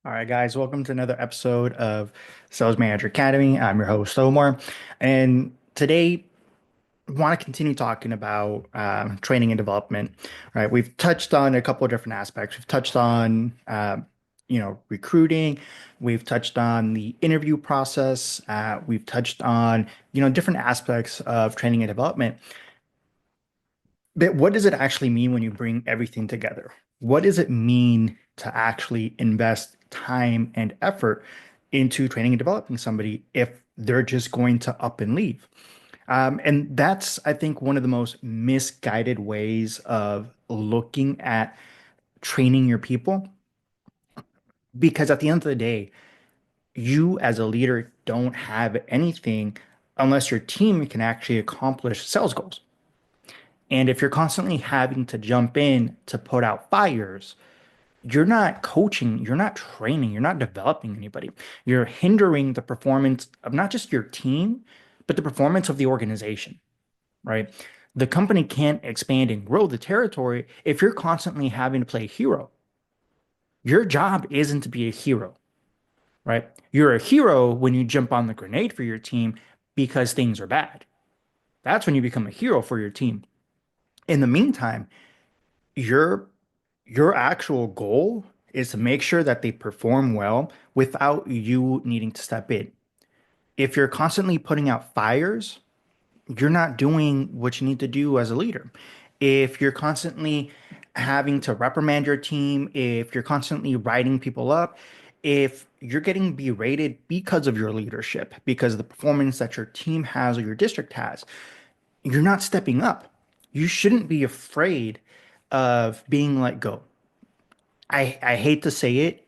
All right, guys, welcome to another episode of Sales Manager Academy. I'm your host, Omar. And today, I want to continue talking about training and development, right? We've touched on a couple of different aspects. We've touched on, recruiting. We've touched on the interview process. We've touched on, different aspects of training and development. But what does it actually mean when you bring everything together? What does it mean to actually invest time and effort into training and developing somebody if they're just going to up and leave? And that's, I think, one of the most misguided ways of looking at training your people. Because at the end of the day, you as a leader don't have anything unless your team can actually accomplish sales goals. And if you're constantly having to jump in to put out fires, you're not coaching, you're not training, you're not developing anybody. You're hindering the performance of not just your team, but the performance of the organization, right? The company can't expand and grow the territory if you're constantly having to play hero. Your job isn't to be a hero, right? You're a hero when you jump on the grenade for your team because things are bad. That's when you become a hero for your team. In the meantime, your your actual goal is to make sure that they perform well without you needing to step in. If you're constantly putting out fires, you're not doing what you need to do as a leader. If you're constantly having to reprimand your team, if you're constantly writing people up, if you're getting berated because of your leadership, because of the performance that your team has or your district has, you're not stepping up. You shouldn't be afraid of being let go. I hate to say it,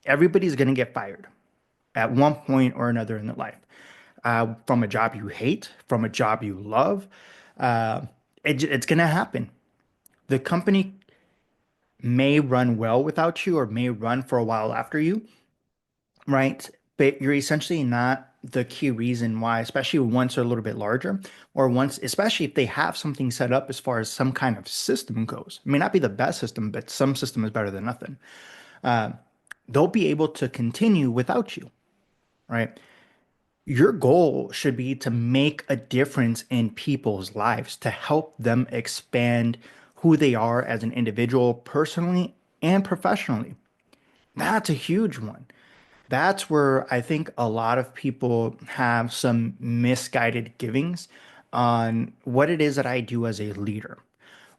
everybody's going to get fired at one point or another in their life. From a job you hate, from a job you love, uh, it's going to happen. The company may run well without you or may run for a while after you, right? But you're essentially not the key reason why, especially once they're a little bit larger, or once, especially if they have something set up as far as some kind of system goes. It may not be the best system, but some system is better than nothing. They'll be able to continue without you, right? Your goal should be to make a difference in people's lives, to help them expand who they are as an individual, personally and professionally. That's a huge one. That's where I think a lot of people have some misguided givings on what it is that I do as a leader.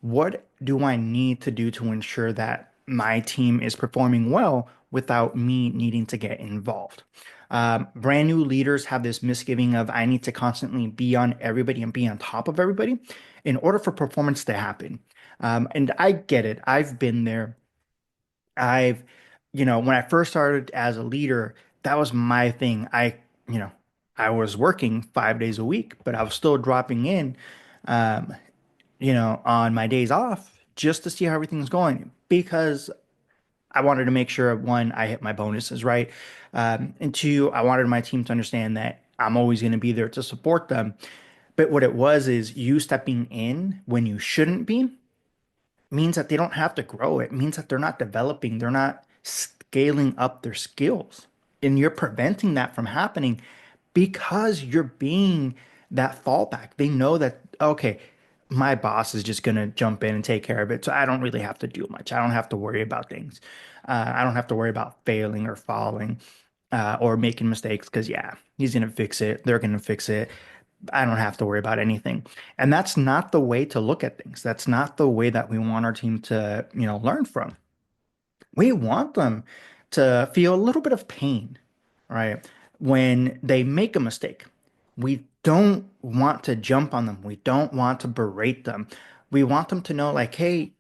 What do I need to do to ensure that my team is performing well without me needing to get involved? Brand new leaders have this misgiving of I need to constantly be on everybody and be on top of everybody in order for performance to happen. And I get it. I've been there. I've, when I first started as a leader, that was my thing. You know, I was working 5 days a week, but I was still dropping in, um, on my days off just to see how everything's going because I wanted to make sure one, I hit my bonuses right. And two, I wanted my team to understand that I'm always going to be there to support them. But what it was is you stepping in when you shouldn't be means that they don't have to grow. It means that they're not developing, they're not scaling up their skills. And you're preventing that from happening because you're being that fallback. They know that, okay, my boss is just going to jump in and take care of it. So I don't really have to do much. I don't have to worry about things. I don't have to worry about failing or falling or making mistakes because, yeah, he's going to fix it. They're going to fix it. I don't have to worry about anything. And that's not the way to look at things. That's not the way that we want our team to, learn from. We want them to feel a little bit of pain, right? When they make a mistake. We don't want to jump on them. We don't want to berate them. We want them to know, like, hey,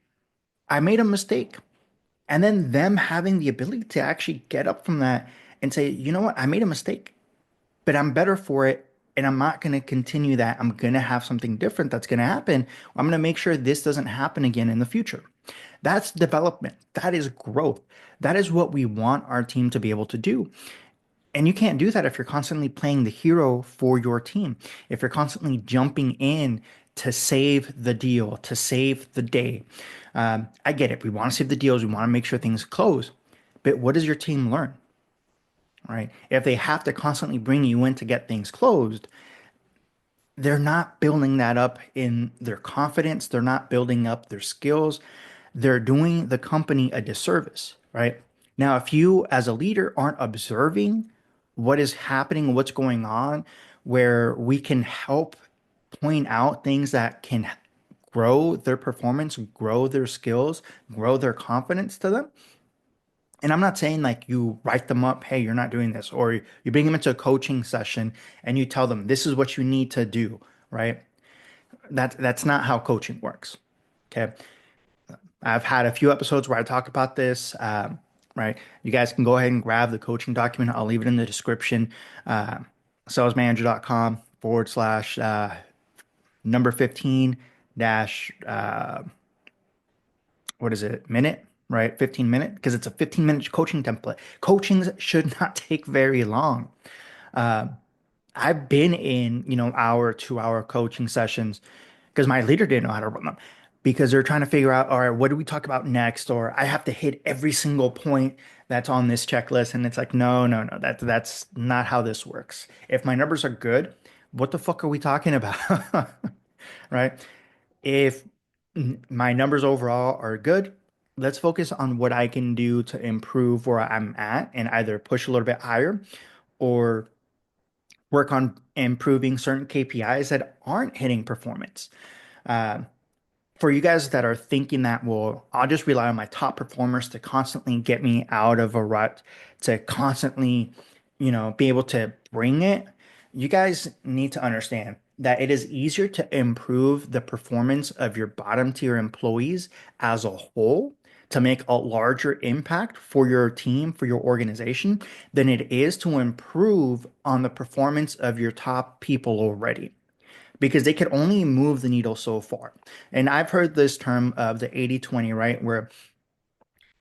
I made a mistake. And then them having the ability to actually get up from that and say, you know what, I made a mistake but I'm better for it. And I'm not going to continue that. I'm going to have something different that's going to happen. I'm going to make sure this doesn't happen again in the future. That's development. That is growth. That is what we want our team to be able to do. And you can't do that if you're constantly playing the hero for your team. If you're constantly jumping in to save the deal, to save the day. I get it. We want to save the deals. We want to make sure things close. But what does your team learn, right? If they have to constantly bring you in to get things closed, they're not building that up in their confidence. They're not building up their skills. They're doing the company a disservice, right? Now, if you as a leader aren't observing what is happening, what's going on, where we can help point out things that can grow their performance, grow their skills, grow their confidence to them. And I'm not saying like you write them up, hey, you're not doing this, or you bring them into a coaching session and you tell them this is what you need to do, right? That's not how coaching works. Okay. I've had a few episodes where I talk about this. Right. You guys can go ahead and grab the coaching document. I'll leave it in the description. Uh, salesmanager.com forward slash number 15 dash what is it, minute, right? 15 minute, because it's a 15-minute coaching template. Coachings should not take very long. I've been in, hour, 2 hour coaching sessions because my leader didn't know how to run them because they're trying to figure out, all right, what do we talk about next? Or I have to hit every single point that's on this checklist. And it's like, no, no, no, that's not how this works. If my numbers are good, what the fuck are we talking about? Right? If my numbers overall are good, let's focus on what I can do to improve where I'm at and either push a little bit higher or work on improving certain KPIs that aren't hitting performance. Uh, for you guys that are thinking that, well, I'll just rely on my top performers to constantly get me out of a rut, to constantly, be able to bring it, you guys need to understand that it is easier to improve the performance of your bottom tier employees as a whole to make a larger impact for your team, for your organization, than it is to improve on the performance of your top people already because they could only move the needle so far. And I've heard this term of the 80-20, right? Where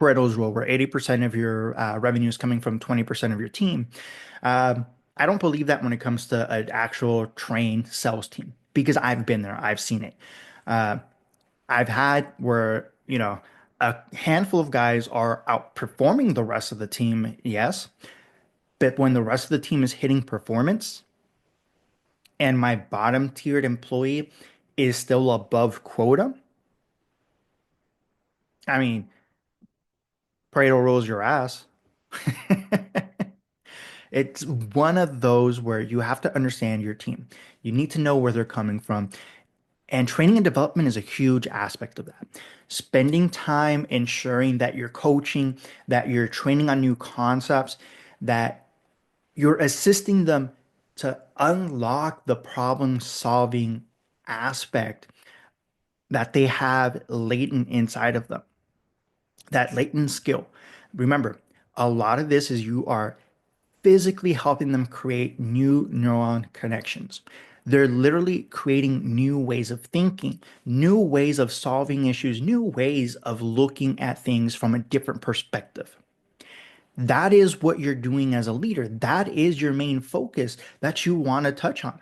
Pareto's rule, where 80% of your revenue is coming from 20% of your team. Um, I don't believe that when it comes to an actual trained sales team because I've been there, I've seen it. Uh, I've had where, a handful of guys are outperforming the rest of the team, yes, but when the rest of the team is hitting performance, and my bottom tiered employee is still above quota, I mean, Pareto rolls your ass. It's one of those where you have to understand your team. You need to know where they're coming from. And training and development is a huge aspect of that. Spending time ensuring that you're coaching, that you're training on new concepts, that you're assisting them to unlock the problem solving aspect that they have latent inside of them, that latent skill. Remember, a lot of this is you are physically helping them create new neuron connections. They're literally creating new ways of thinking, new ways of solving issues, new ways of looking at things from a different perspective. That is what you're doing as a leader. That is your main focus that you want to touch on.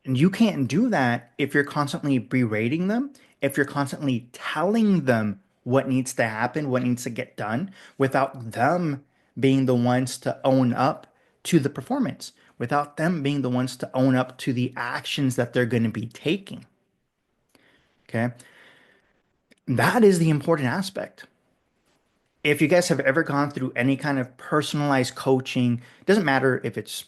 And you can't do that if you're constantly berating them, if you're constantly telling them what needs to happen, what needs to get done, without them being the ones to own up to the performance, without them being the ones to own up to the actions that they're going to be taking. Okay. That is the important aspect. If you guys have ever gone through any kind of personalized coaching, it doesn't matter if it's,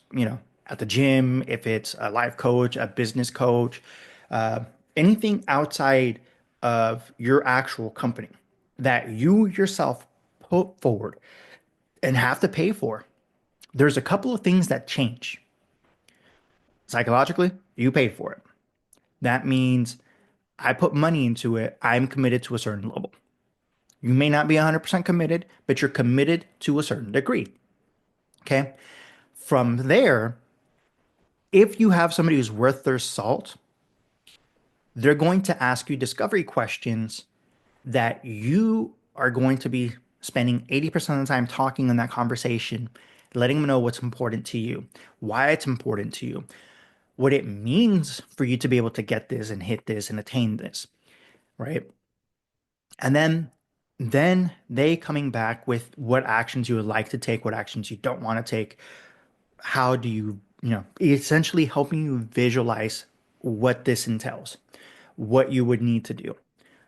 at the gym, if it's a life coach, a business coach, uh, anything outside of your actual company that you yourself put forward and have to pay for, there's a couple of things that change. Psychologically, you pay for it. That means I put money into it. I'm committed to a certain level. You may not be 100% committed, but you're committed to a certain degree. Okay. From there, if you have somebody who's worth their salt, they're going to ask you discovery questions that you are going to be spending 80% of the time talking in that conversation, letting them know what's important to you, why it's important to you, what it means for you to be able to get this and hit this and attain this, right? And then Then they coming back with what actions you would like to take, what actions you don't want to take. How do you, essentially helping you visualize what this entails, what you would need to do,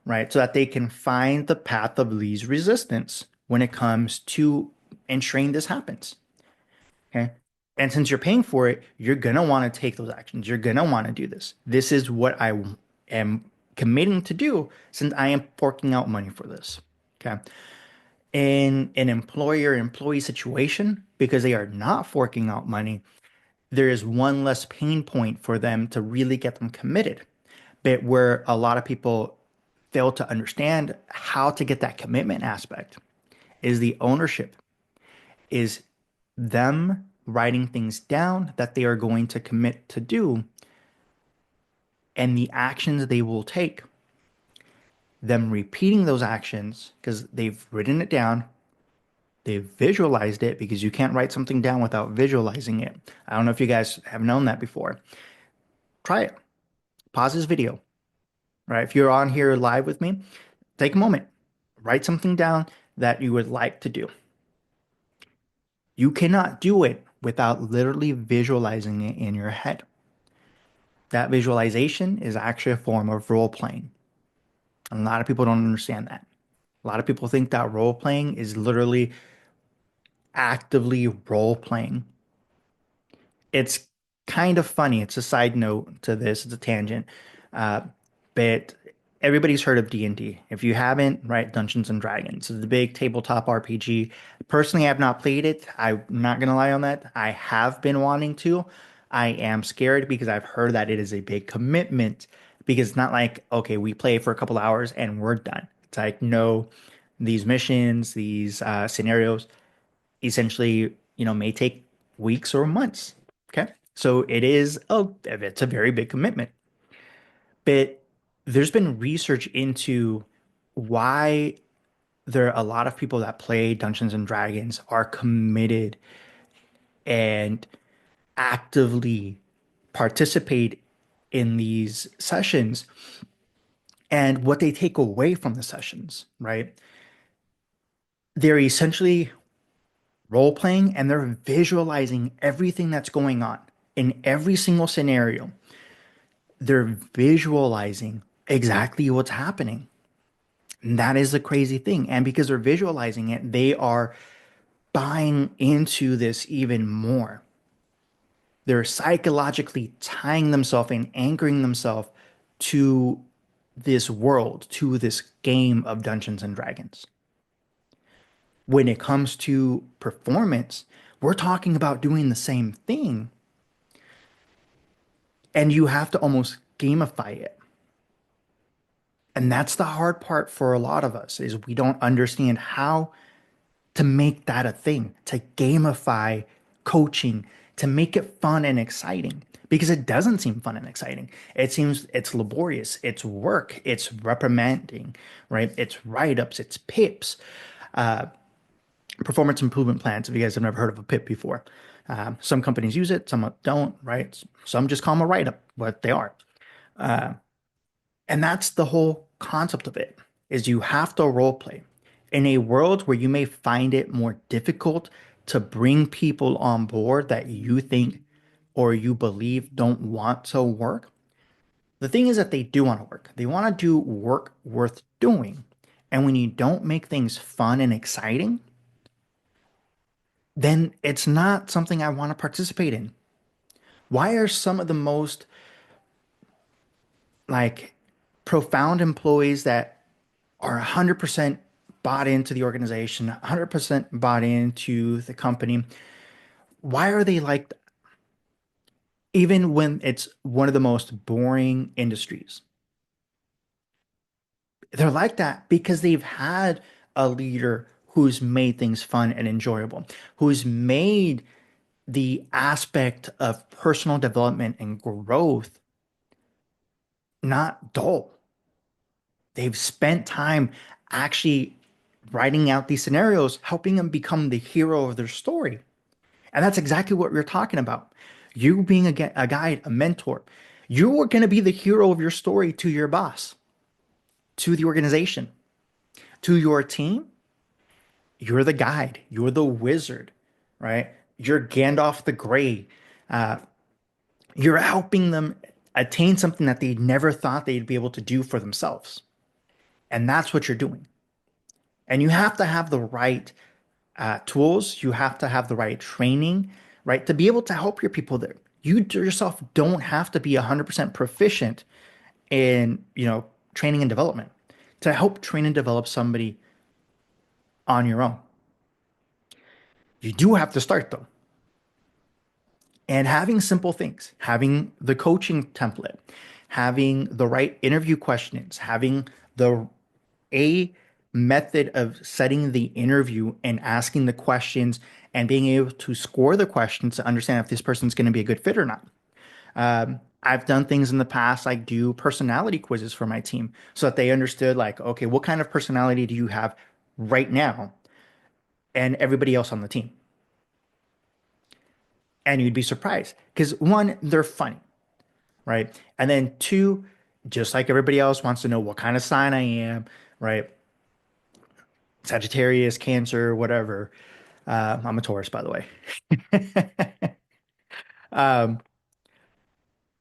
right? So that they can find the path of least resistance when it comes to ensuring this happens. Okay. And since you're paying for it, you're going to want to take those actions. You're going to want to do this. This is what I am committing to do since I am forking out money for this. Okay. In an employer employee situation, because they are not forking out money, there is one less pain point for them to really get them committed. But where a lot of people fail to understand how to get that commitment aspect is the ownership, is them writing things down that they are going to commit to do and the actions they will take, them repeating those actions because they've written it down, they've visualized it because you can't write something down without visualizing it. I don't know if you guys have known that before. Try it. Pause this video, right? If you're on here live with me, take a moment, write something down that you would like to do. You cannot do it without literally visualizing it in your head. That visualization is actually a form of role playing. And a lot of people don't understand that. A lot of people think that role playing is literally actively role playing. It's kind of funny. It's a side note to this. It's a tangent. Uh, but everybody's heard of D&D. If you haven't, right, Dungeons and Dragons. It's the big tabletop RPG. Personally, I have not played it. I'm not going to lie on that. I have been wanting to. I am scared because I've heard that it is a big commitment because it's not like, okay, we play for a couple hours and we're done. It's like, no, these missions, these scenarios, essentially, may take weeks or months. Okay. So it's a very big commitment. But there's been research into why there are a lot of people that play Dungeons and Dragons are committed and actively participate in these sessions and what they take away from the sessions, right? They're essentially role playing and they're visualizing everything that's going on in every single scenario. They're visualizing exactly what's happening. And that is the crazy thing. And because they're visualizing it, they are buying into this even more. They're psychologically tying themselves and anchoring themselves to this world, to this game of Dungeons and Dragons. When it comes to performance, we're talking about doing the same thing, and you have to almost gamify it. And that's the hard part for a lot of us is we don't understand how to make that a thing, to gamify coaching, to make it fun and exciting because it doesn't seem fun and exciting. It seems it's laborious, it's work, it's reprimanding, right? It's write-ups, it's pips, performance improvement plans. If you guys have never heard of a PIP before, some companies use it, some don't, right? Some just call them a write-up, but they are. And that's the whole concept of it is you have to role play in a world where you may find it more difficult to bring people on board that you think or you believe don't want to work. The thing is that they do want to work. They want to do work worth doing. And when you don't make things fun and exciting, then it's not something I want to participate in. Why are some of the most like profound employees that are 100% bought into the organization, 100% bought into the company? Why are they like, even when it's one of the most boring industries? They're like that because they've had a leader who's made things fun and enjoyable, who's made the aspect of personal development and growth not dull. They've spent time actually writing out these scenarios, helping them become the hero of their story. And that's exactly what we're talking about. You being a guide, a mentor, you are going to be the hero of your story to your boss, to the organization. To your team, you're the guide, you're the wizard, right? You're Gandalf the Grey. Uh, you're helping them attain something that they never thought they'd be able to do for themselves. And that's what you're doing. And you have to have the right tools, you have to have the right training, right, to be able to help your people there. You yourself don't have to be 100% proficient in, training and development to help train and develop somebody on your own. You do have to start though. And having simple things, having the coaching template, having the right interview questions, having the a method of setting the interview and asking the questions and being able to score the questions to understand if this person's going to be a good fit or not. I've done things in the past, like do personality quizzes for my team so that they understood, like, okay, what kind of personality do you have right now and everybody else on the team? And you'd be surprised because one, they're funny, right? And then two, just like everybody else wants to know what kind of sign I am, right? Sagittarius, Cancer, whatever. I'm a Taurus, by the way. um,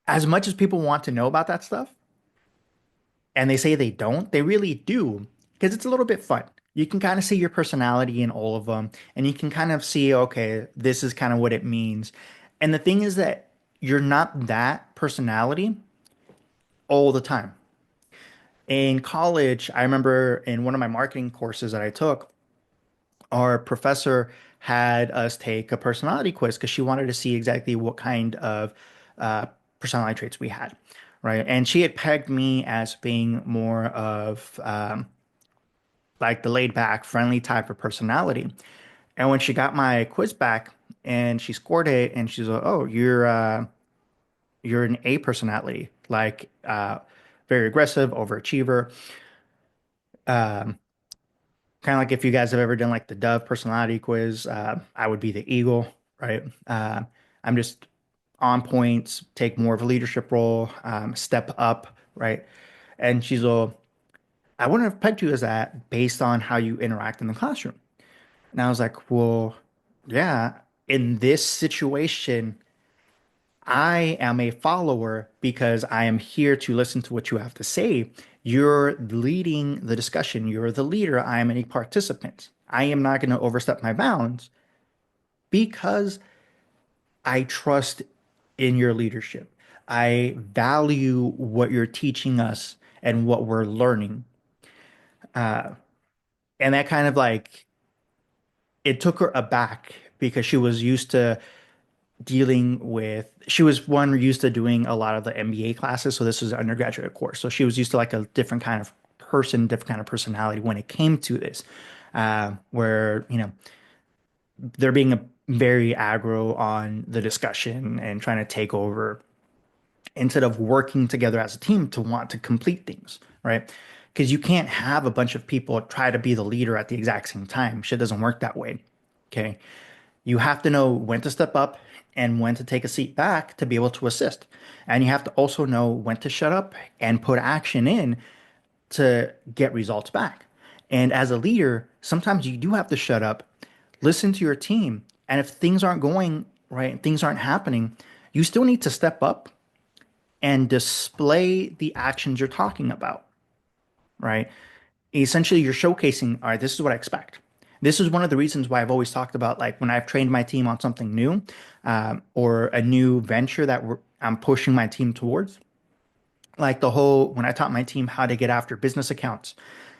as much as people want to know about that stuff, and they say they don't, they really do, because it's a little bit fun. You can kind of see your personality in all of them, and you can kind of see, okay, this is kind of what it means. And the thing is that you're not that personality all the time. In college, I remember in one of my marketing courses that I took, our professor had us take a personality quiz because she wanted to see exactly what kind of uh, personality traits we had, right? And she had pegged me as being more of like the laid back, friendly type of personality. And when she got my quiz back and she scored it, and she's like, "Oh, you're an A personality, like very aggressive, overachiever." Um, Kind of like if you guys have ever done like the Dove personality quiz, I would be the Eagle, right? I'm just on points, take more of a leadership role, step up, right? And she's all, I wouldn't have pegged you as that based on how you interact in the classroom. And I was like, well, yeah, in this situation, I am a follower because I am here to listen to what you have to say. You're leading the discussion. You're the leader. I am a participant. I am not going to overstep my bounds because I trust in your leadership. I value what you're teaching us and what we're learning. And that kind of like, it took her aback because she was used to she was one used to doing a lot of the MBA classes. So this was an undergraduate course. So she was used to like a different kind of person, different kind of personality when it came to this, where, they're being very aggro on the discussion and trying to take over instead of working together as a team to want to complete things, right? Because you can't have a bunch of people try to be the leader at the exact same time. Shit doesn't work that way. Okay. You have to know when to step up and when to take a seat back to be able to assist. And you have to also know when to shut up and put action in to get results back. And as a leader, sometimes you do have to shut up, listen to your team. And if things aren't going right, things aren't happening, you still need to step up and display the actions you're talking about, right? Essentially, you're showcasing, all right, this is what I expect. This is one of the reasons why I've always talked about, like, when I've trained my team on something new, or a new venture that I'm pushing my team towards. Like when I taught my team how to get after business accounts,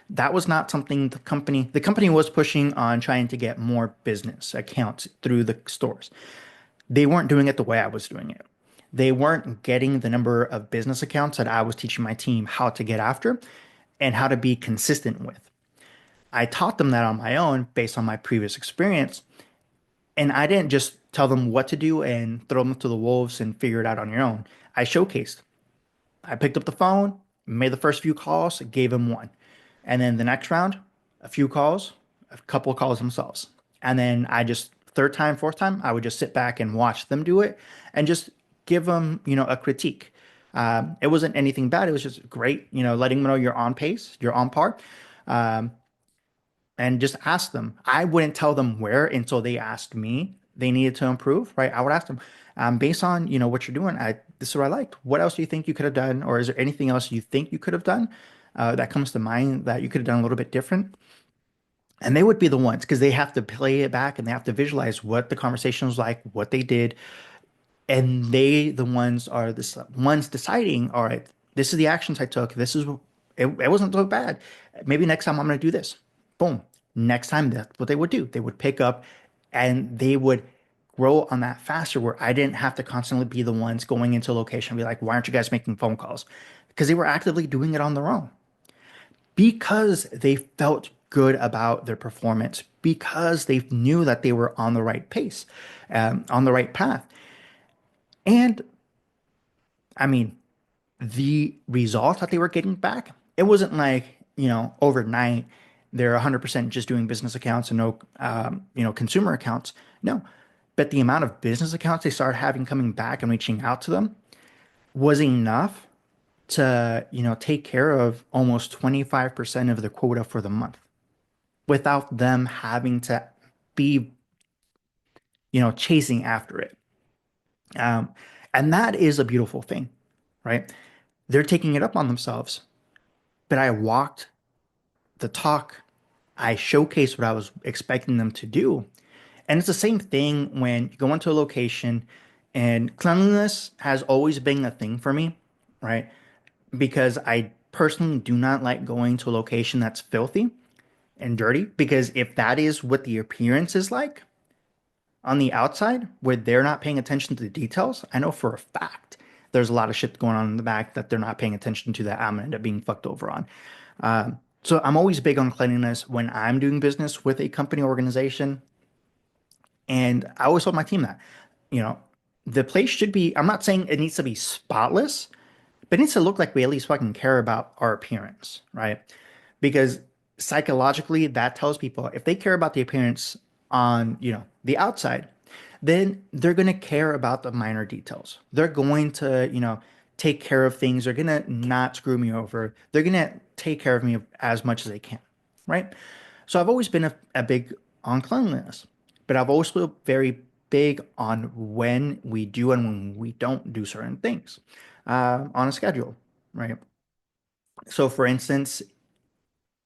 that was not something the company was pushing on trying to get more business accounts through the stores. They weren't doing it the way I was doing it. They weren't getting the number of business accounts that I was teaching my team how to get after and how to be consistent with. I taught them that on my own based on my previous experience. And I didn't just tell them what to do and throw them to the wolves and figure it out on your own. I showcased. I picked up the phone, made the first few calls, gave them one. And then the next round, a few calls, a couple of calls themselves. And then third time, fourth time, I would just sit back and watch them do it and just give them, a critique. It wasn't anything bad. It was just great, letting them know you're on pace, you're on par. and just ask them. I wouldn't tell them where until they asked me they needed to improve, right? I would ask them, based on, what you're doing, this is what I liked. What else do you think you could have done? Or is there anything else you think you could have done that comes to mind that you could have done a little bit different? And they would be the ones because they have to play it back and they have to visualize what the conversation was like, what they did, and the ones are the ones deciding, all right, this is the actions I took. It wasn't so bad. Maybe next time I'm going to do this. Boom. Next time, that's what they would do. They would pick up and they would grow on that faster where I didn't have to constantly be the ones going into a location and be like, why aren't you guys making phone calls? Because they were actively doing it on their own because they felt good about their performance, because they knew that they were on the right pace, on the right path. And I mean, the results that they were getting back, it wasn't like, overnight they're 100% just doing business accounts and no, consumer accounts. No, but the amount of business accounts they started having coming back and reaching out to them was enough to, take care of almost 25% of the quota for the month without them having to be, chasing after it. Um, and that is a beautiful thing, right? They're taking it up on themselves, but I walked the talk. I showcased what I was expecting them to do. And it's the same thing when you go into a location, and cleanliness has always been a thing for me, right? Because I personally do not like going to a location that's filthy and dirty, because if that is what the appearance is like on the outside, where they're not paying attention to the details, I know for a fact there's a lot of shit going on in the back that they're not paying attention to that I'm gonna end up being fucked over on. So I'm always big on cleanliness when I'm doing business with a company organization. And I always told my team that, you know, the place should be, I'm not saying it needs to be spotless, but it needs to look like we at least fucking care about our appearance, right? Because psychologically, that tells people if they care about the appearance on, the outside, then they're going to care about the minor details. They're going to, take care of things. They're going to not screw me over. They're going to take care of me as much as they can, right? So I've always been a big on cleanliness, but I've also very big on when we do and when we don't do certain things on a schedule, right? So, for instance,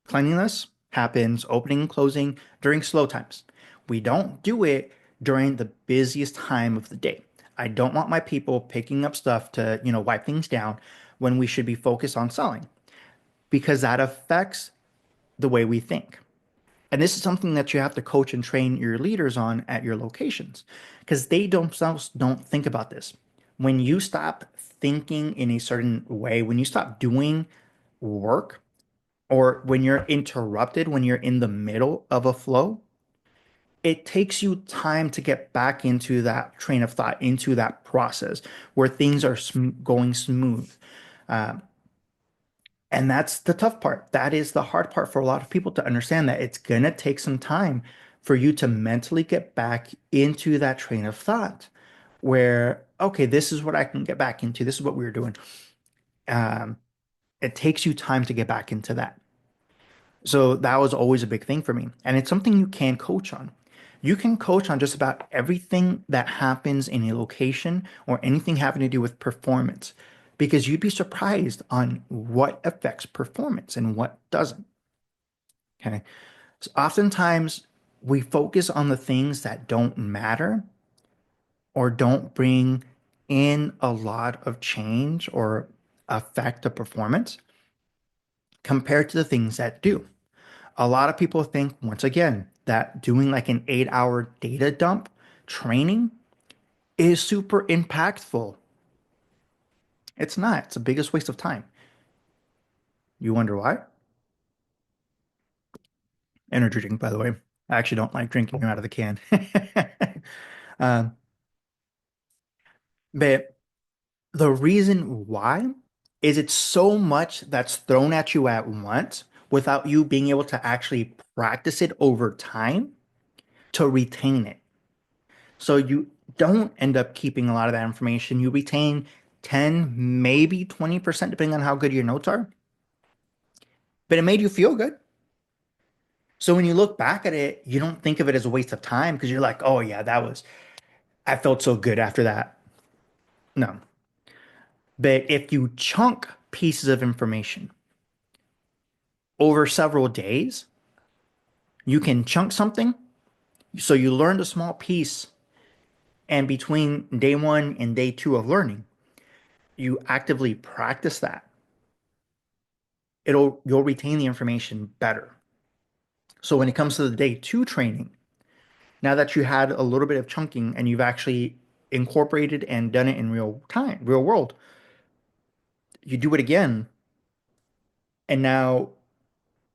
cleanliness happens opening and closing during slow times. We don't do it during the busiest time of the day. I don't want my people picking up stuff to, wipe things down when we should be focused on selling because that affects the way we think. And this is something that you have to coach and train your leaders on at your locations because they themselves don't think about this. When you stop thinking in a certain way, when you stop doing work, or when you're interrupted, when you're in the middle of a flow, it takes you time to get back into that train of thought, into that process where things are going smooth. Uh, and that's the tough part. That is the hard part for a lot of people to understand that it's going to take some time for you to mentally get back into that train of thought where, okay, this is what I can get back into. This is what we were doing. Um, it takes you time to get back into that. So that was always a big thing for me. And it's something you can coach on. You can coach on just about everything that happens in a location or anything having to do with performance because you'd be surprised on what affects performance and what doesn't. Okay. So oftentimes we focus on the things that don't matter or don't bring in a lot of change or affect the performance compared to the things that do. A lot of people think, once again, that doing like an 8 hour data dump training is super impactful. It's not. It's the biggest waste of time. You wonder why? Energy drink, by the way. I actually don't like drinking them out of the can. um, but the reason why is it's so much that's thrown at you at once without you being able to actually practice it over time to retain it. So you don't end up keeping a lot of that information. You retain 10, maybe 20%, depending on how good your notes are. But it made you feel good. So when you look back at it, you don't think of it as a waste of time because you're like, oh yeah, I felt so good after that. No. But if you chunk pieces of information over several days, you can chunk something. So you learned a small piece, and between day one and day two of learning, you actively practice that. You'll retain the information better. So when it comes to the day two training, now that you had a little bit of chunking and you've actually incorporated and done it in real time, real world, you do it again, and now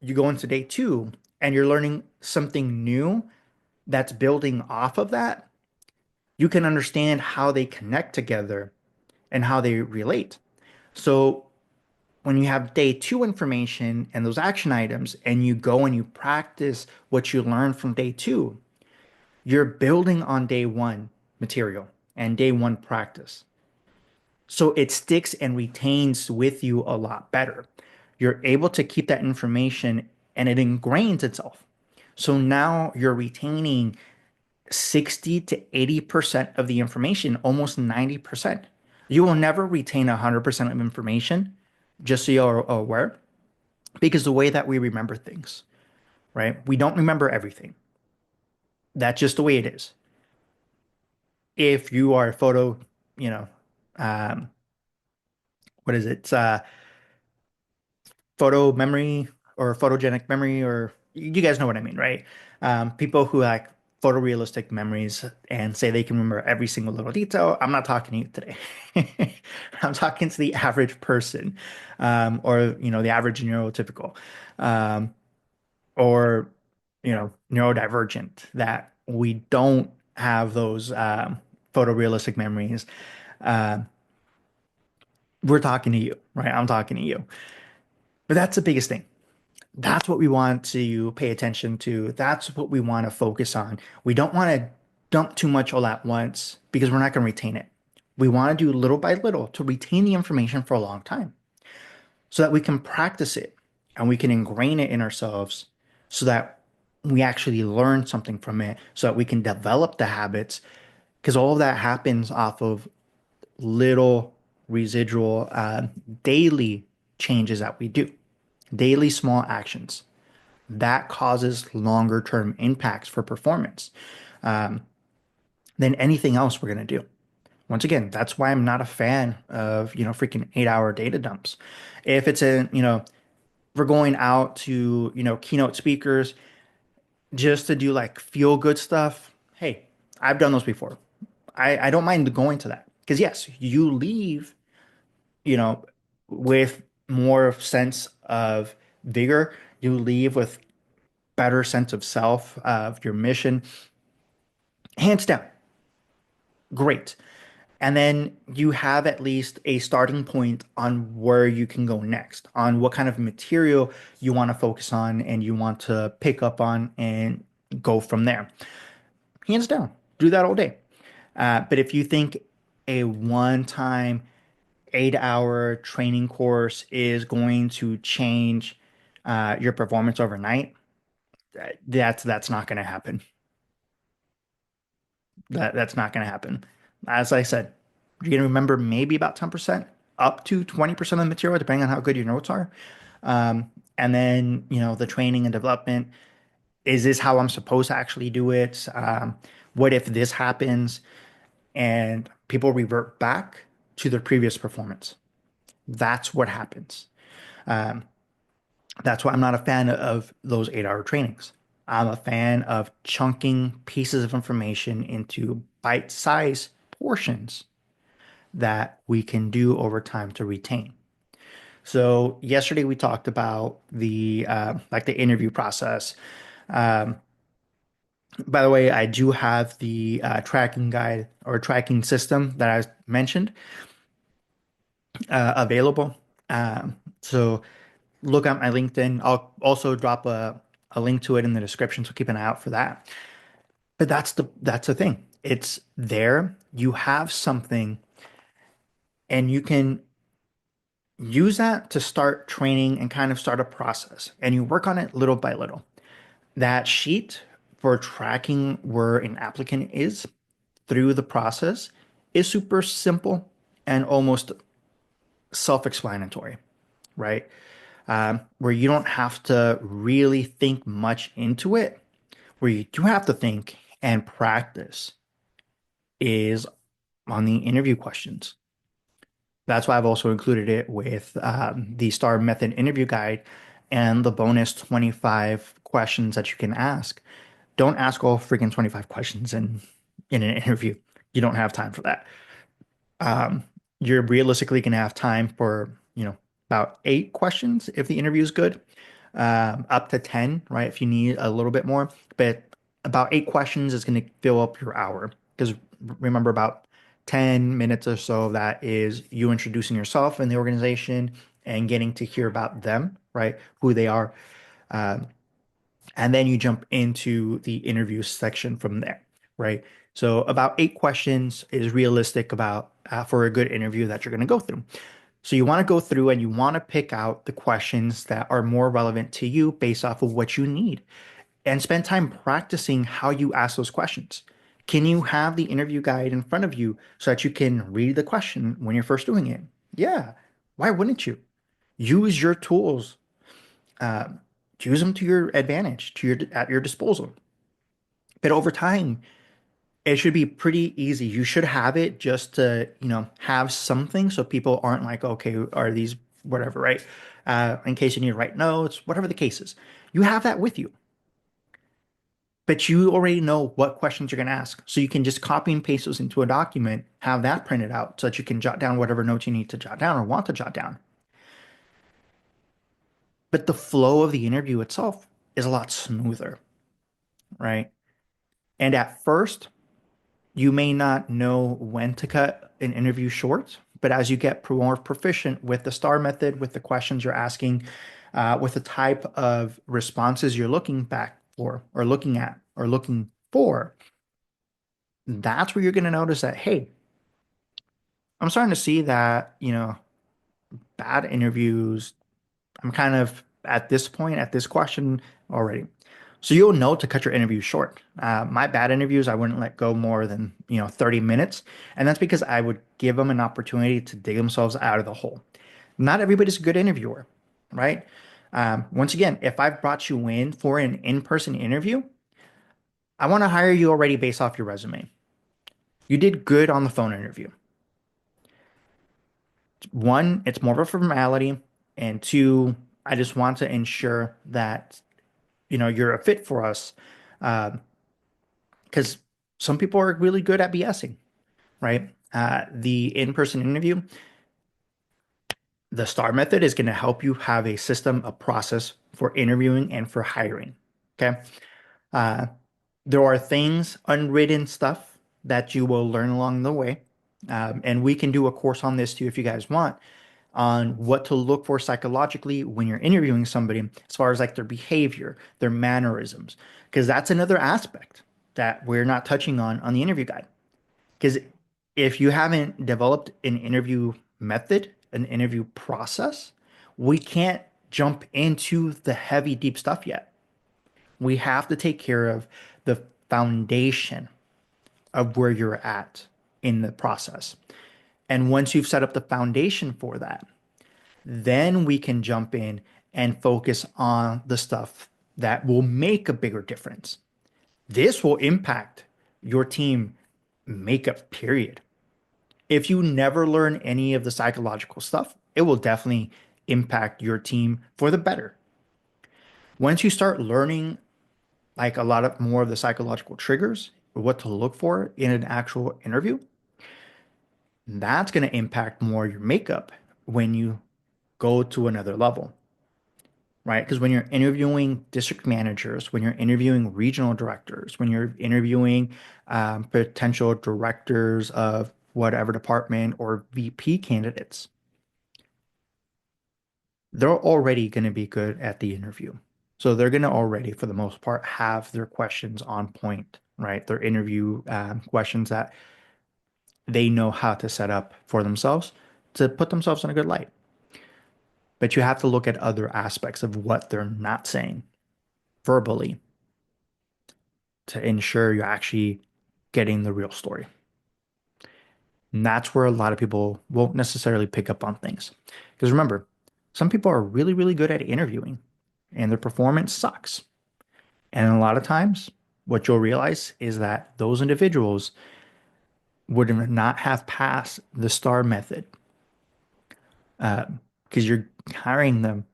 you go into day two and you're learning something new that's building off of that. You can understand how they connect together and how they relate. So when you have day two information and those action items, and you go and you practice what you learned from day two, you're building on day one material and day one practice. So it sticks and retains with you a lot better. You're able to keep that information and it ingrains itself. So now you're retaining 60 to 80% of the information, almost 90%. You will never retain 100% of information, just so you're aware, because the way that we remember things, right? We don't remember everything. That's just the way it is. If you are a photo, you know, um, what is it? Photo memory or photogenic memory, or you guys know what I mean, right? People who like photorealistic memories and say they can remember every single little detail. I'm not talking to you today. I'm talking to the average person, or the average neurotypical, um, or neurodivergent, that we don't have those photorealistic memories. Um, we're talking to you, right? I'm talking to you. But that's the biggest thing. That's what we want to pay attention to. That's what we want to focus on. We don't want to dump too much all at once because we're not going to retain it. We want to do little by little to retain the information for a long time so that we can practice it and we can ingrain it in ourselves so that we actually learn something from it, so that we can develop the habits, because all of that happens off of little residual daily changes that we do, daily small actions that causes longer term impacts for performance than anything else we're going to do. Once again, that's why I'm not a fan of, freaking 8-hour data dumps. If it's we're going out to, keynote speakers just to do like feel good stuff. Hey, I've done those before. I don't mind going to that because yes, you leave, you know, with more sense of vigor. You leave with better sense of self, of your mission, hands down. Great. And then you have at least a starting point on where you can go next, on what kind of material you want to focus on and you want to pick up on and go from there. Hands down, do that all day. But if you think a one-time 8-hour training course is going to change your performance overnight, that's not going to happen. That's not going to happen. As I said, you're going to remember maybe about 10%, up to 20% of the material, depending on how good your notes are. And then, the training and development. Is this how I'm supposed to actually do it? What if this happens and people revert back to their previous performance? That's what happens. Um, that's why I'm not a fan of those 8-hour trainings. I'm a fan of chunking pieces of information into bite-sized portions that we can do over time to retain. So yesterday we talked about the like the interview process. Um, by the way, I do have the tracking guide or tracking system that I mentioned available. So look at my LinkedIn. I'll also drop a link to it in the description, so keep an eye out for that. But that's the thing. It's there. You have something, and you can use that to start training and kind of start a process. And you work on it little by little. That sheet for tracking where an applicant is through the process is super simple and almost self-explanatory, right? Where you don't have to really think much into it. Where you do have to think and practice is on the interview questions. That's why I've also included it with the STAR method interview guide and the bonus 25 questions that you can ask. Don't ask all freaking 25 questions in an interview. You don't have time for that. Um, you're realistically going to have time for, about 8 questions if the interview is good, up to 10, right? If you need a little bit more, but about 8 questions is going to fill up your hour. Because remember, about 10 minutes or so of that is you introducing yourself and the organization and getting to hear about them, right? Who they are. Um, and then you jump into the interview section from there, right? So about 8 questions is realistic about for a good interview that you're going to go through. So you want to go through and you want to pick out the questions that are more relevant to you based off of what you need and spend time practicing how you ask those questions. Can you have the interview guide in front of you so that you can read the question when you're first doing it? Yeah. Why wouldn't you? Use your tools. Uh, Use them to your advantage, to your at your disposal. But over time, it should be pretty easy. You should have it just to, have something so people aren't like, okay, are these whatever, right? In case you need to write notes, whatever the case is. You have that with you, but you already know what questions you're going to ask. So you can just copy and paste those into a document, have that printed out so that you can jot down whatever notes you need to jot down or want to jot down. But the flow of the interview itself is a lot smoother, right? And at first, you may not know when to cut an interview short, but as you get more proficient with the STAR method, with the questions you're asking, with the type of responses you're looking back for, or looking at, or looking for, that's where you're going to notice that, hey, I'm starting to see that, bad interviews. I'm kind of at this point, at this question already. So you'll know to cut your interview short. My bad interviews, I wouldn't let go more than, 30 minutes. And that's because I would give them an opportunity to dig themselves out of the hole. Not everybody's a good interviewer, right? Once again, if I've brought you in for an in-person interview, I want to hire you already based off your resume. You did good on the phone interview. One, it's more of a formality. And two, I just want to ensure that, you're a fit for us. Um, because some people are really good at BSing, right? The in-person interview, the STAR method is going to help you have a system, a process for interviewing and for hiring. Okay. Uh, there are things, unwritten stuff that you will learn along the way. And we can do a course on this too if you guys want, on what to look for psychologically when you're interviewing somebody, as far as like their behavior, their mannerisms, because that's another aspect that we're not touching on the interview guide. Because if you haven't developed an interview method, an interview process, we can't jump into the heavy, deep stuff yet. We have to take care of the foundation of where you're at in the process. And once you've set up the foundation for that, then we can jump in and focus on the stuff that will make a bigger difference. This will impact your team makeup, period. If you never learn any of the psychological stuff, it will definitely impact your team for the better. Once you start learning like a lot of more of the psychological triggers, what to look for in an actual interview, that's going to impact more your makeup when you go to another level, right? Because when you're interviewing district managers, when you're interviewing regional directors, when you're interviewing potential directors of whatever department or VP candidates, they're already going to be good at the interview. So they're going to already, for the most part, have their questions on point, right? Their interview questions that they know how to set up for themselves to put themselves in a good light. But you have to look at other aspects of what they're not saying verbally. to ensure you're actually getting the real story. And that's where a lot of people won't necessarily pick up on things. Because remember, some people are really, really good at interviewing and their performance sucks. And a lot of times, what you'll realize is that those individuals would not have passed the STAR method because you're hiring them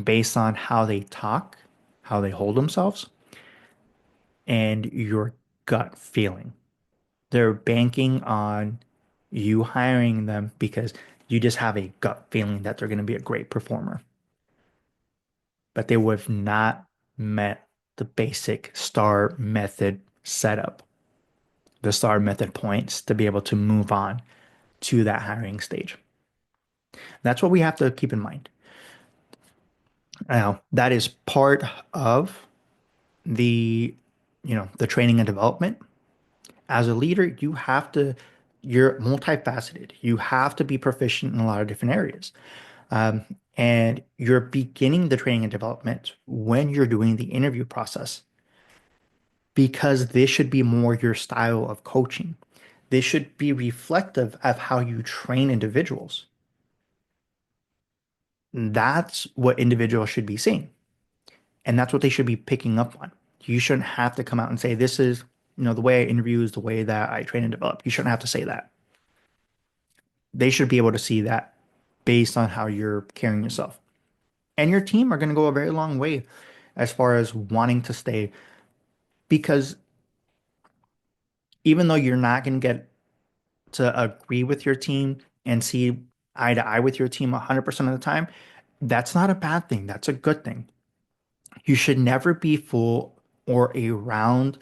based on how they talk, how they hold themselves, and your gut feeling. They're banking on you hiring them because you just have a gut feeling that they're going to be a great performer. But they would have not met the basic STAR method setup, the STAR method points to be able to move on to that hiring stage. That's what we have to keep in mind. Now, that is part of the, the training and development. As a leader, you're multifaceted. You have to be proficient in a lot of different areas. Um, and you're beginning the training and development when you're doing the interview process because this should be more your style of coaching. This should be reflective of how you train individuals. That's what individuals should be seeing. And that's what they should be picking up on. You shouldn't have to come out and say, this is, the way I interview is the way that I train and develop. You shouldn't have to say that. They should be able to see that based on how you're carrying yourself. And your team are going to go a very long way as far as wanting to stay because even though you're not going to get to agree with your team and see eye to eye with your team 100% of the time, that's not a bad thing. That's a good thing. You should never be full or around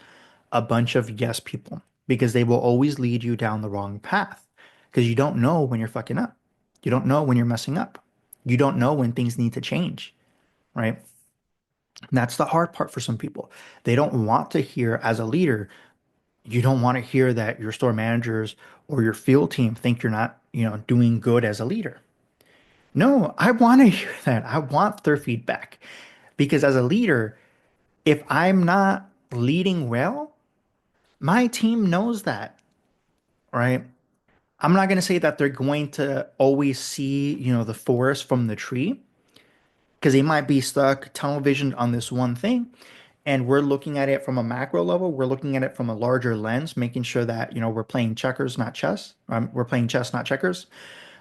a bunch of yes people because they will always lead you down the wrong path because you don't know when you're fucking up. You don't know when you're messing up. You don't know when things need to change, right? And that's the hard part for some people. They don't want to hear as a leader, you don't want to hear that your store managers or your field team think you're not, doing good as a leader. No, I want to hear that. I want their feedback because as a leader, if I'm not leading well, my team knows that, right? I'm not going to say that they're going to always see, the forest from the tree because they might be stuck tunnel visioned on this one thing. And we're looking at it from a macro level. We're looking at it from a larger lens, making sure that, we're playing checkers, not chess. We're playing chess, not checkers.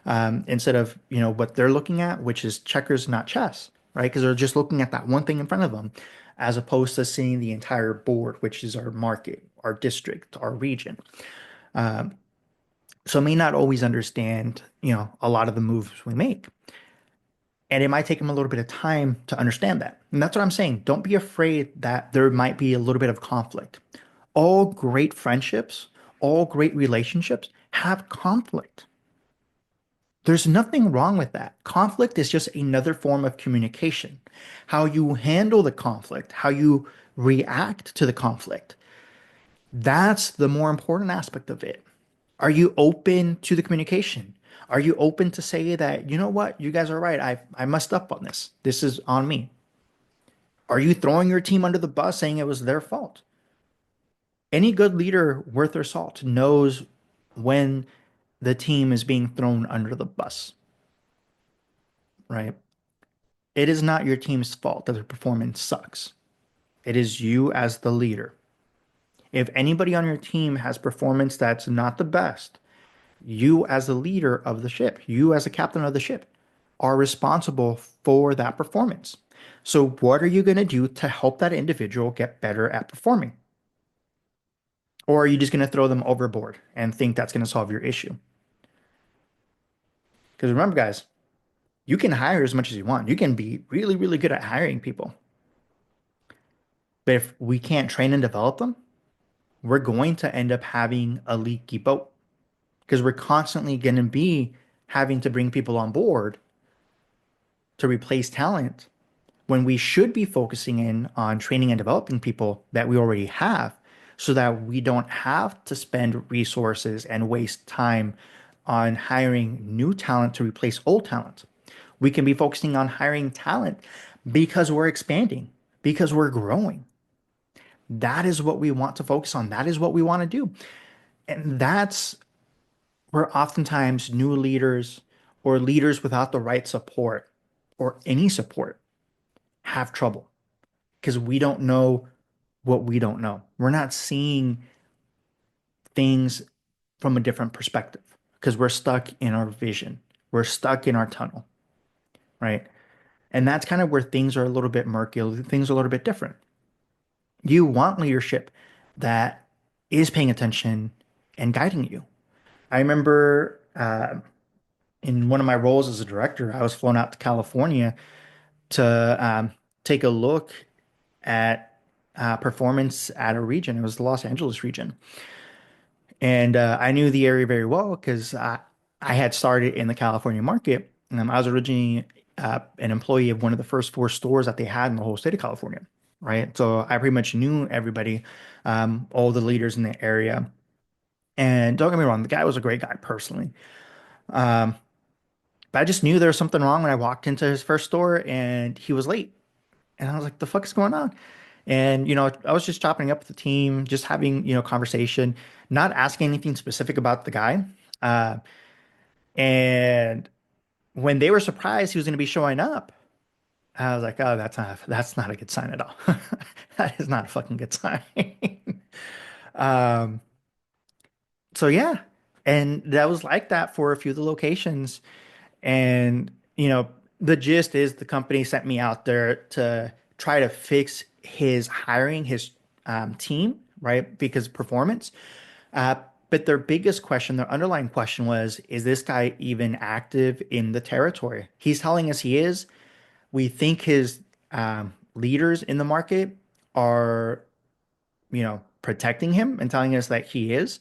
Instead of, what they're looking at, which is checkers, not chess, right? Because they're just looking at that one thing in front of them, as opposed to seeing the entire board, which is our market, our district, our region. So may not always understand, a lot of the moves we make. And it might take them a little bit of time to understand that. And that's what I'm saying. Don't be afraid that there might be a little bit of conflict. All great friendships, all great relationships have conflict. There's nothing wrong with that. Conflict is just another form of communication. How you handle the conflict, how you react to the conflict, that's the more important aspect of it. Are you open to the communication? Are you open to say that, you know what, you guys are right. I messed up on this. This is on me. Are you throwing your team under the bus saying it was their fault? Any good leader worth their salt knows when the team is being thrown under the bus, right? It is not your team's fault that their performance sucks. It is you as the leader. If anybody on your team has performance that's not the best, you as the leader of the ship, you as the captain of the ship, are responsible for that performance. So, what are you going to do to help that individual get better at performing? Or are you just going to throw them overboard and think that's going to solve your issue? Because remember, guys, you can hire as much as you want. You can be really, really good at hiring people. But if we can't train and develop them, we're going to end up having a leaky boat because we're constantly going to be having to bring people on board to replace talent when we should be focusing in on training and developing people that we already have so that we don't have to spend resources and waste time on hiring new talent to replace old talent. We can be focusing on hiring talent because we're expanding, because we're growing. That is what we want to focus on. That is what we want to do. And that's where oftentimes new leaders or leaders without the right support or any support have trouble because we don't know what we don't know. We're not seeing things from a different perspective because we're stuck in our vision. We're stuck in our tunnel, right? And that's kind of where things are a little bit murky, things are a little bit different. You want leadership that is paying attention and guiding you. I remember in one of my roles as a director, I was flown out to California to take a look at performance at a region. It was the Los Angeles region. And I knew the area very well because I had started in the California market. I was originally an employee of one of the first four stores that they had in the whole state of California, right? So I pretty much knew everybody, all the leaders in the area. And don't get me wrong, the guy was a great guy personally. Um, but I just knew there was something wrong when I walked into his first store and he was late. And I was like, the fuck is going on? And, I was just chopping up with the team, just having, conversation, not asking anything specific about the guy. Uh, and when they were surprised he was going to be showing up, I was like, oh, that's not a good sign at all. That is not a fucking good sign. Um, so yeah, and that was like that for a few of the locations. And, the gist is the company sent me out there to try to fix his hiring, his team, right? Because performance. Uh, but their biggest question, their underlying question was, is this guy even active in the territory? He's telling us he is. We think his leaders in the market are, protecting him and telling us that he is,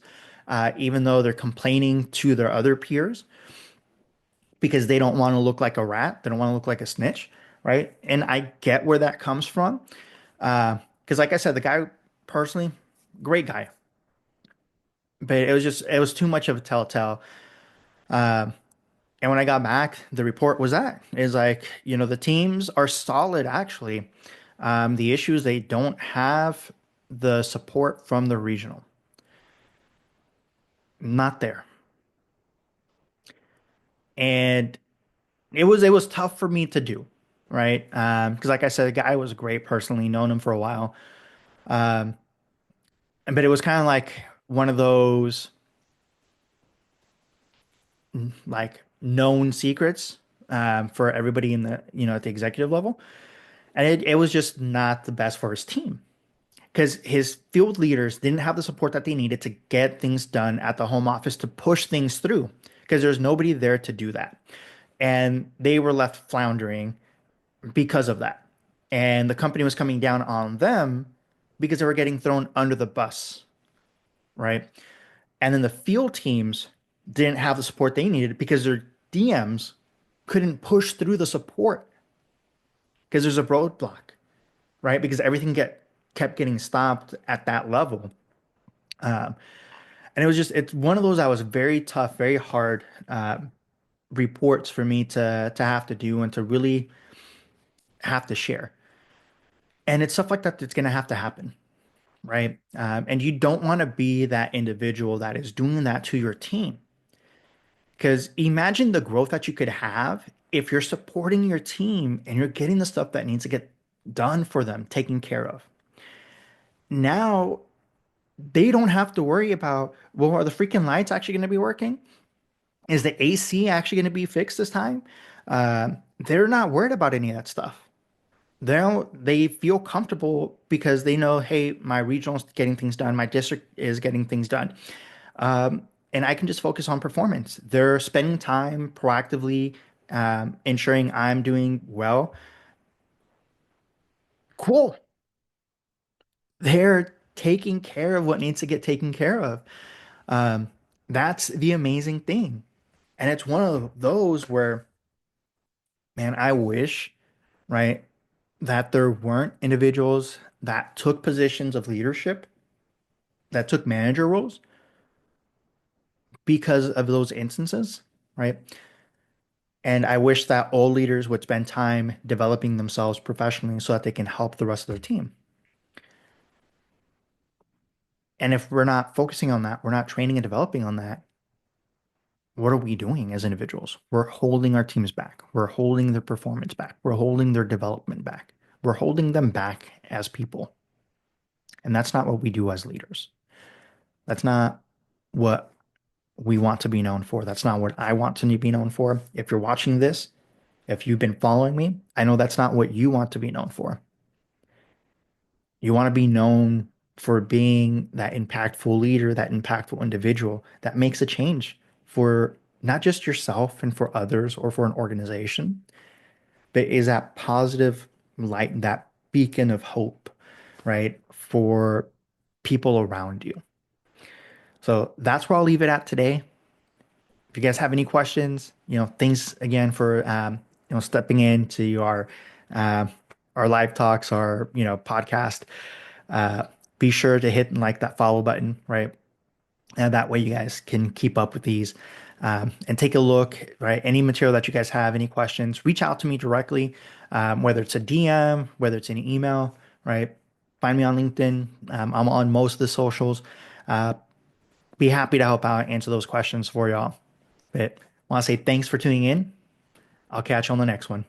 even though they're complaining to their other peers because they don't want to look like a rat. They don't want to look like a snitch, right? And I get where that comes from. Because, like I said, the guy personally, great guy, but it was too much of a telltale. Uh, and when I got back, the report was that is like, the teams are solid actually. The issue is they don't have the support from the regional, not there. And it was tough for me to do, right? Because like I said, the guy was great personally, known him for a while. Um, but it was kind of like one of those like known secrets for everybody in the at the executive level, and it was just not the best for his team because his field leaders didn't have the support that they needed to get things done at the home office to push things through because there's nobody there to do that, and they were left floundering because of that, and the company was coming down on them because they were getting thrown under the bus, right? And then the field teams didn't have the support they needed because their DMs couldn't push through the support because there's a roadblock, right? Because everything kept getting stopped at that level. Um, and it's one of those that was very tough, very hard reports for me to have to do and to really have to share. And it's stuff like that that's going to have to happen, right? And you don't want to be that individual that is doing that to your team. Because imagine the growth that you could have if you're supporting your team and you're getting the stuff that needs to get done for them, taken care of. Now they don't have to worry about, well, are the freaking lights actually going to be working? Is the AC actually going to be fixed this time? They're not worried about any of that stuff. They feel comfortable because they know, hey, my regional's getting things done, my district is getting things done. And I can just focus on performance. They're spending time proactively ensuring I'm doing well. Cool. They're taking care of what needs to get taken care of. Um, that's the amazing thing. And it's one of those where, man, I wish, right, that there weren't individuals that took positions of leadership, that took manager roles because of those instances, right? And I wish that all leaders would spend time developing themselves professionally so that they can help the rest of their team. And if we're not focusing on that, we're not training and developing on that, what are we doing as individuals? We're holding our teams back. We're holding their performance back. We're holding their development back. We're holding them back as people. And that's not what we do as leaders. That's not what we want to be known for. That's not what I want to be known for. If you're watching this, if you've been following me, I know that's not what you want to be known for. You want to be known for being that impactful leader, that impactful individual that makes a change for not just yourself and for others or for an organization, but is that positive light, that beacon of hope, right, for people around you. So that's where I'll leave it at today. If you guys have any questions, thanks again for stepping into uh, our live talks, our podcast. Uh, be sure to hit like that follow button, right? And that way you guys can keep up with these and take a look, right? Any material that you guys have, any questions, reach out to me directly, whether it's a DM, whether it's an email, right? Find me on LinkedIn. I'm on most of the socials. Uh, be happy to help out, answer those questions for y'all. But I want to say thanks for tuning in. I'll catch you on the next one.